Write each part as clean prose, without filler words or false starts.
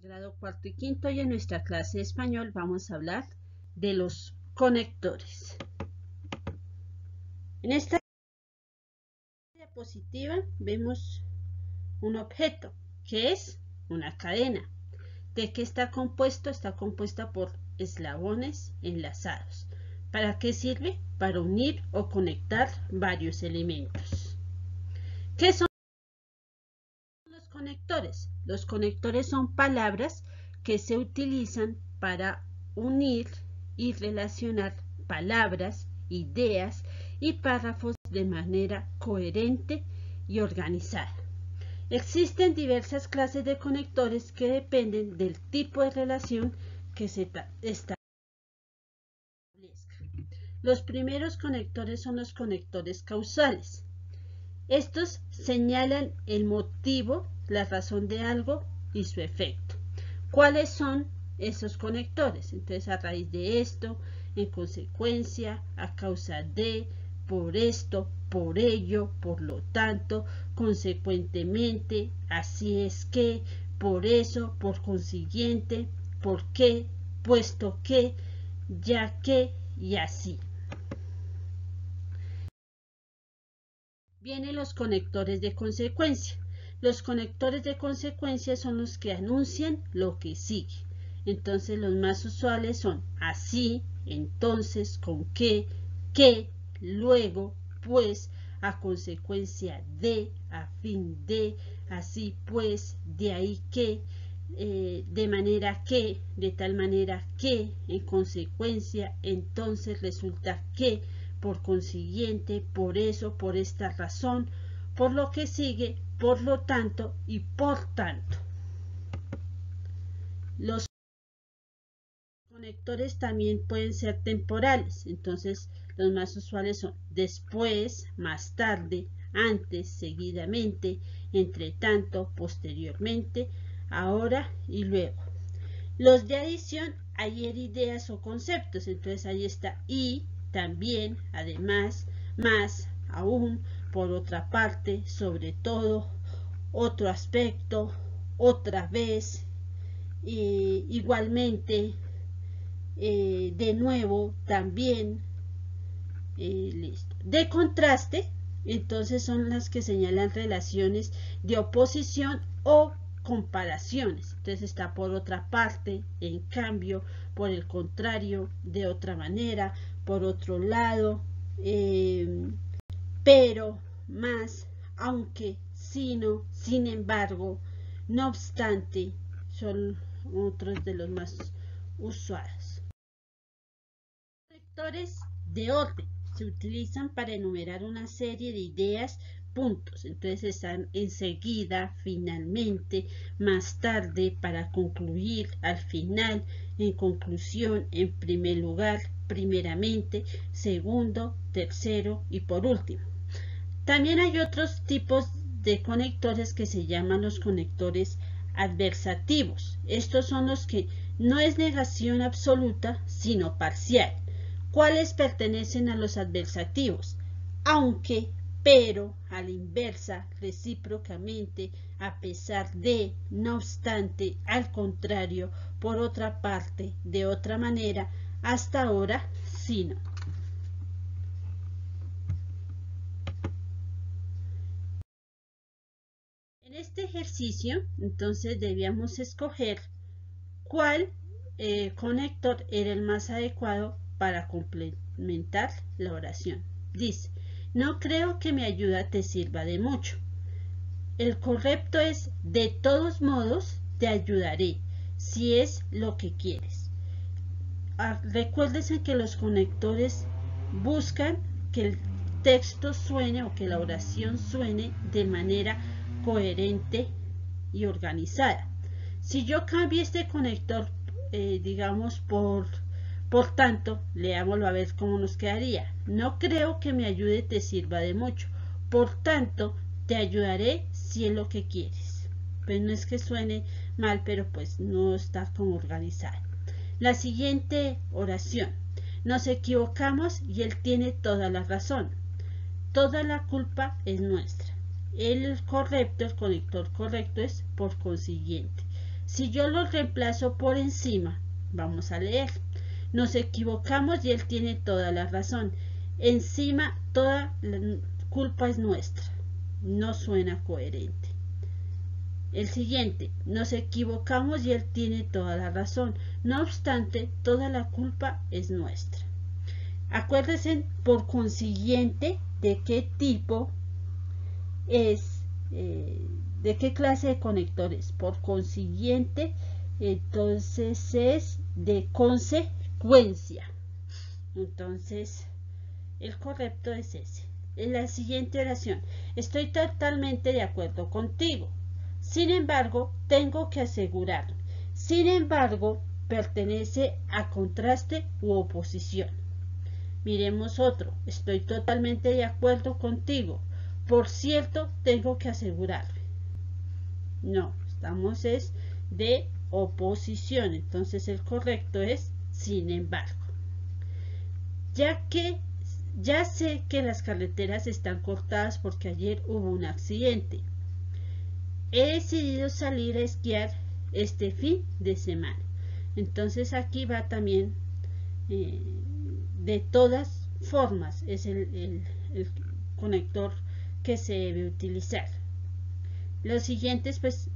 grado cuarto y quinto, y en nuestra clase de español vamos a hablar de los conectores. En esta diapositiva vemos un objeto que es una cadena. ¿De qué está compuesto? Está compuesta por eslabones enlazados. ¿Para qué sirve? Para unir o conectar varios elementos. ¿Qué son los conectores? Los conectores son palabras que se utilizan para unir y relacionar palabras, ideas y párrafos de manera coherente y organizada. Existen diversas clases de conectores que dependen del tipo de relación que se establezca. Los primeros conectores son los conectores causales. Estos señalan el motivo, la razón de algo y su efecto. ¿Cuáles son esos conectores? Entonces, a raíz de esto, en consecuencia, a causa de, por esto, por ello, por lo tanto, consecuentemente, así es que, por eso, por consiguiente, por qué, puesto que, ya que y así. Vienen los conectores de consecuencia. Los conectores de consecuencia son los que anuncian lo que sigue. Entonces los más usuales son así, entonces, con qué, luego, pues, a consecuencia de, a fin de, así pues, de ahí que, de manera que, de tal manera que, en consecuencia, entonces resulta que, por consiguiente, por eso, por esta razón, por lo que sigue, por lo tanto y por tanto. Los conectores también pueden ser temporales, entonces los más usuales son después, más tarde, antes, seguidamente, entre tanto, posteriormente, ahora y luego. Los de adición, ayer, ideas o conceptos, entonces ahí está y, también, además, más, aún, por otra parte, sobre todo, otro aspecto, otra vez, igualmente, de nuevo, también, listo. De contraste, entonces son las que señalan relaciones de oposición o comparaciones. Entonces está por otra parte, en cambio, por el contrario, de otra manera, por otro lado, pero, más, aunque, sino, sin embargo, no obstante, son otros de los más usuados. Conectores de orden se utilizan para enumerar una serie de ideas, puntos. Entonces están enseguida, finalmente, más tarde, para concluir, al final, en conclusión, en primer lugar, primeramente, segundo, tercero y por último. También hay otros tipos de conectores que se llaman los conectores adversativos. Estos son los que no es negación absoluta, sino parcial. ¿Cuáles pertenecen a los adversativos? Aunque, pero, a la inversa, recíprocamente, a pesar de, no obstante, al contrario, por otra parte, de otra manera, hasta ahora, sino. En este ejercicio, entonces, debíamos escoger cuál conector era el más adecuado para complementar la oración. Dice, no creo que mi ayuda te sirva de mucho. El correcto es, de todos modos, te ayudaré, si es lo que quieres. Recuérdense que los conectores buscan que el texto suene o que la oración suene de manera coherente y organizada. Si yo cambio este conector, digamos, por tanto, leámoslo a ver cómo nos quedaría. No creo que mi ayuda te sirva de mucho. Por tanto, te ayudaré si es lo que quieres. Pues no es que suene mal, pero pues no está como organizada. La siguiente oración. Nos equivocamos y él tiene toda la razón. Toda la culpa es nuestra. El conector correcto es por consiguiente. Si yo lo reemplazo por encima, vamos a leer. Nos equivocamos y él tiene toda la razón. Encima, toda la culpa es nuestra. No suena coherente. El siguiente, nos equivocamos y él tiene toda la razón. No obstante, toda la culpa es nuestra. Acuérdense, por consiguiente, de qué tipo es, de qué clase de conectores. Por consiguiente, entonces es de consecuencia. Entonces, el correcto es ese. En la siguiente oración, estoy totalmente de acuerdo contigo. Sin embargo, tengo que asegurarme. Sin embargo, pertenece a contraste u oposición. Miremos otro. Estoy totalmente de acuerdo contigo. Por cierto, tengo que asegurarme. No, estamos es de oposición. Entonces el correcto es sin embargo. Ya sé que las carreteras están cortadas porque ayer hubo un accidente. He decidido salir a esquiar este fin de semana. Entonces aquí va también de todas formas es el conector que se debe utilizar. Los siguientes, pues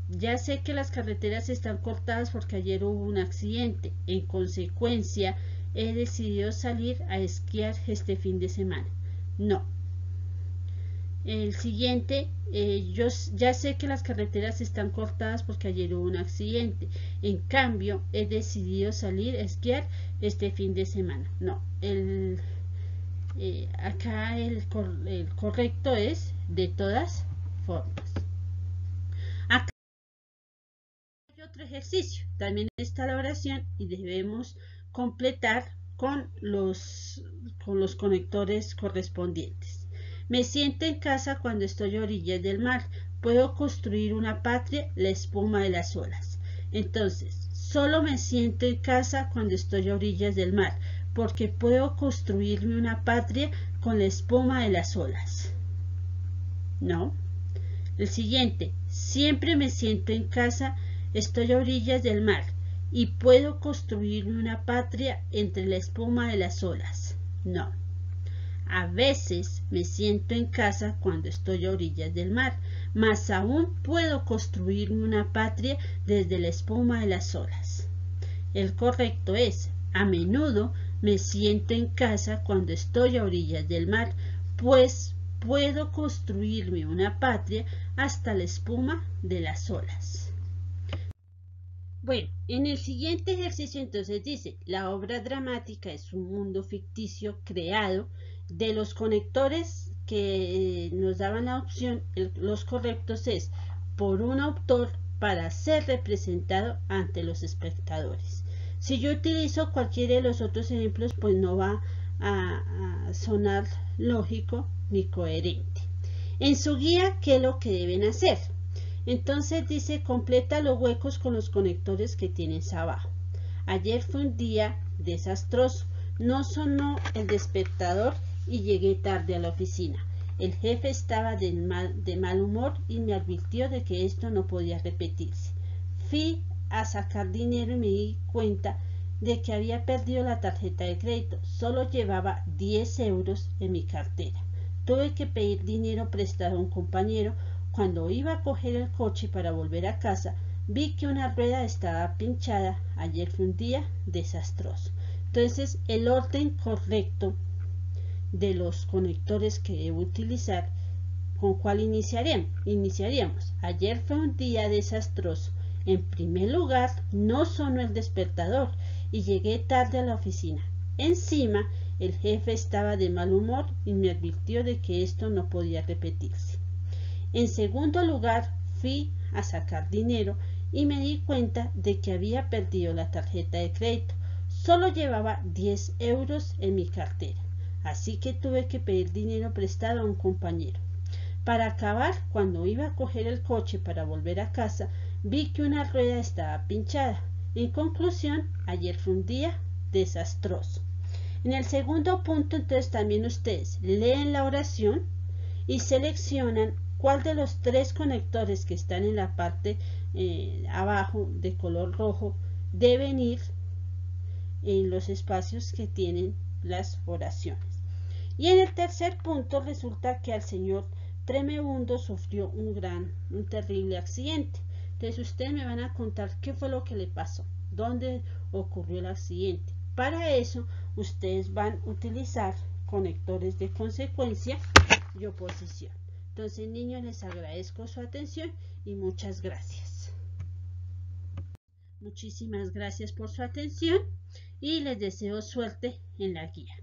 ya sé que las carreteras están cortadas porque ayer hubo un accidente. En consecuencia, he decidido salir a esquiar este fin de semana. No. El siguiente, yo ya sé que las carreteras están cortadas porque ayer hubo un accidente. En cambio, he decidido salir a esquiar este fin de semana. No. Acá el correcto es de todas formas. Acá hay otro ejercicio. También está la oración y debemos completar con los conectores correspondientes. Me siento en casa cuando estoy a orillas del mar. Puedo construir una patria, la espuma de las olas. Entonces, solo me siento en casa cuando estoy a orillas del mar, porque puedo construirme una patria con la espuma de las olas. No. El siguiente, siempre me siento en casa, estoy a orillas del mar, y puedo construirme una patria entre la espuma de las olas. No. A veces me siento en casa cuando estoy a orillas del mar, mas aún puedo construirme una patria desde la espuma de las olas. El correcto es, a menudo me siento en casa cuando estoy a orillas del mar, pues puedo construirme una patria hasta la espuma de las olas. Bueno, en el siguiente ejercicio entonces dice, la obra dramática es un mundo ficticio creado de los conectores que nos daban la opción, los correctos es por un autor para ser representado ante los espectadores. Si yo utilizo cualquiera de los otros ejemplos, pues no va a sonar lógico ni coherente. En su guía, ¿qué es lo que deben hacer? Entonces dice, completa los huecos con los conectores que tienes abajo. Ayer fue un día desastroso. No sonó el despertador y llegué tarde a la oficina. El jefe estaba de mal humor y me advirtió de que esto no podía repetirse. Fui a sacar dinero y me di cuenta de que había perdido la tarjeta de crédito. Solo llevaba 10 euros en mi cartera. Tuve que pedir dinero prestado a un compañero. Cuando iba a coger el coche para volver a casa, vi que una rueda estaba pinchada. Ayer fue un día desastroso. Entonces, el orden correcto de los conectores que debo utilizar, ¿con cuál iniciaríamos? Ayer fue un día desastroso. En primer lugar, no sonó el despertador y llegué tarde a la oficina. Encima, el jefe estaba de mal humor y me advirtió de que esto no podía repetirse. En segundo lugar, fui a sacar dinero y me di cuenta de que había perdido la tarjeta de crédito. Solo llevaba 10 euros en mi cartera, así que tuve que pedir dinero prestado a un compañero. Para acabar, cuando iba a coger el coche para volver a casa, vi que una rueda estaba pinchada. En conclusión, ayer fue un día desastroso. En el segundo punto, entonces, también ustedes leen la oración y seleccionan cuál de los tres conectores que están en la parte abajo de color rojo deben ir en los espacios que tienen las oraciones. Y en el tercer punto resulta que el señor Tremebundo sufrió un terrible accidente. Entonces ustedes me van a contar qué fue lo que le pasó, dónde ocurrió el accidente. Para eso ustedes van a utilizar conectores de consecuencia y oposición. Entonces, niños, les agradezco su atención y muchas gracias. Muchísimas gracias por su atención y les deseo suerte en la guía.